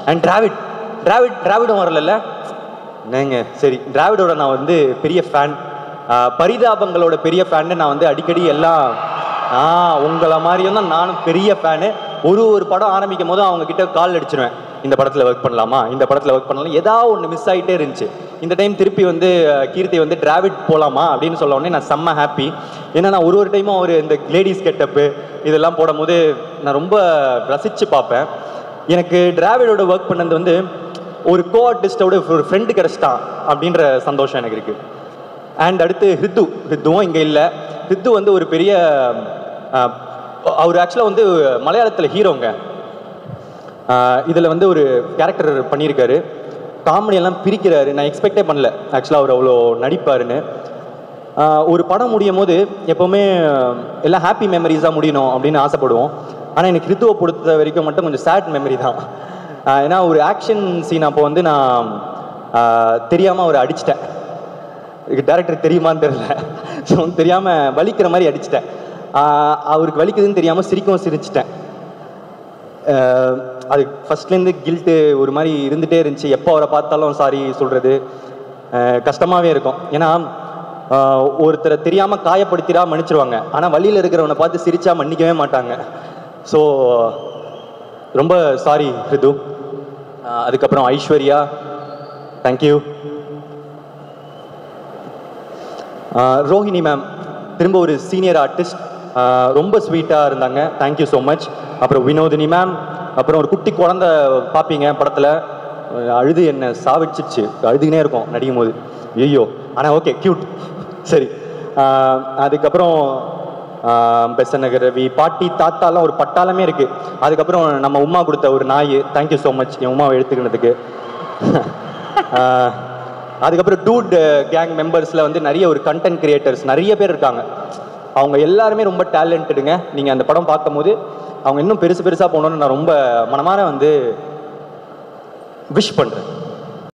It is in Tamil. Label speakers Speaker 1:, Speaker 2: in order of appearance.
Speaker 1: அண்ட் டிராவிடும் வரல. என்னங்க சரி, டிராவிடோட நான் வந்து பெரிய ஃபேன், பரிதாபங்களோட பெரிய ஃபேன்னு நான் வந்து அடிக்கடி எல்லாம் உங்களை மாதிரியும் தான் நானும் பெரிய ஃபேனு. ஒரு படம் ஆரம்பிக்கும் போது அவங்க கிட்ட கால் அடிச்சிருவேன், இந்த படத்தில் ஒர்க் பண்ணலாமா, இந்த படத்தில் ஒர்க் பண்ணலாம், ஏதாவது ஒன்று மிஸ் ஆகிட்டே இருந்துச்சு. இந்த டைம் திருப்பி வந்து கீர்த்தி வந்து டிராவிட் போகலாமா அப்படின்னு சொல்ல உடனே நான் செம்ம ஹாப்பி. ஏன்னா நான் ஒரு டைமும் அவர் இந்த லேடிஸ் கெட்டப்பு இதெல்லாம் போடும் போது நான் ரொம்ப ரசித்து பார்ப்பேன். எனக்கு டிராவிடோட ஒர்க் பண்ணது வந்து ஒரு கோ ஆர்டிஸ்டோட ஒரு ஃப்ரெண்டு கிடச்சிட்டான் அப்படின்ற சந்தோஷம் எனக்கு இருக்குது. அண்ட் அடுத்து ஹித்துவும் இங்கே இல்லை. ஹித்து வந்து ஒரு பெரிய அவர் ஆக்சுவலாக வந்து மலையாளத்தில் ஹீரோங்க. இதில் வந்து ஒரு கேரக்டர் பண்ணியிருக்காரு, காமெடியெல்லாம் பிரிக்கிறாரு. நான் எக்ஸ்பெக்டே பண்ணல ஆக்சுவலாக அவர் அவ்வளோ நடிப்பாருன்னு. ஒரு படம் முடியும் போது எப்போவுமே எல்லாம் ஹாப்பி மெமரிஸாக முடியணும் அப்படின்னு ஆசைப்படுவோம். ஆனால் எனக்கு ஹித்துவை பொறுத்த வரைக்கும் மட்டும் கொஞ்சம் சேட் மெமரி தான். ஏன்னா ஒரு ஆக்ஷன் சீன் அப்போ வந்து நான் தெரியாமல் அவரை அடிச்சிட்டேன். டேரக்டர் தெரியுமான்னு தெரியல, ஸோ தெரியாமல் வலிக்கிற மாதிரி அடிச்சிட்டேன். அவருக்கு வலிக்குதுன்னு தெரியாமல் சிரிச்சிட்டேன். அது ஃபஸ்ட்லேருந்து கில்ட்டு ஒரு மாதிரி இருந்துகிட்டே இருந்துச்சு. எப்போ அவரை பார்த்தாலும் சாரி சொல்கிறது கஷ்டமாகவே இருக்கும். ஏன்னா ஒருத்தரை தெரியாமல் காயப்படுத்திடா மன்னிச்சிருவாங்க, ஆனால் வழியில் இருக்கிறவனை பார்த்து சிரிச்சா மன்னிக்கவே மாட்டாங்க. ஸோ ரொம்ப சாரி ஹிது. அதுக்கப்புறம் ஐஸ்வர்யா, தேங்க்யூ. ரோஹிணி மேம் திரும்ப ஒரு சீனியர் ஆர்டிஸ்ட், ரொம்ப ஸ்வீட்டாக இருந்தாங்க, தேங்க்யூ ஸோ மச். அப்புறம் வினோதினி மேம், அப்புறம் ஒரு குட்டி குழந்தை பார்ப்பீங்க படத்தில், அழுது என்ன சாவிச்சிச்சு, அழுதுகினே இருக்கும் நடிக்கும் போது, ஐயோ ஆனால் ஓகே க்யூட். சரி, அதுக்கப்புறம் பெசநகர் ரவி, பாட்டி தாத்தாலாம் ஒரு பட்டாளமே இருக்குது. அதுக்கப்புறம் நம்ம உமா கொடுத்த ஒரு நாய், தேங்க்யூ ஸோ மச் என் உமாவை எடுத்துக்கினதுக்கு. அதுக்கப்புறம் டூட் கேங் மெம்பர்ஸில் வந்து நிறைய ஒரு கண்டென்ட் கிரியேட்டர்ஸ் நிறைய பேர் இருக்காங்க. அவங்க எல்லாருமே ரொம்ப டேலண்டடுங்க. நீங்கள் அந்த படம் பார்க்கும்போது அவங்க இன்னும் பெருசாக போகணுன்னு நான் ரொம்ப மனமார வந்து விஷ் பண்ணுறேன்.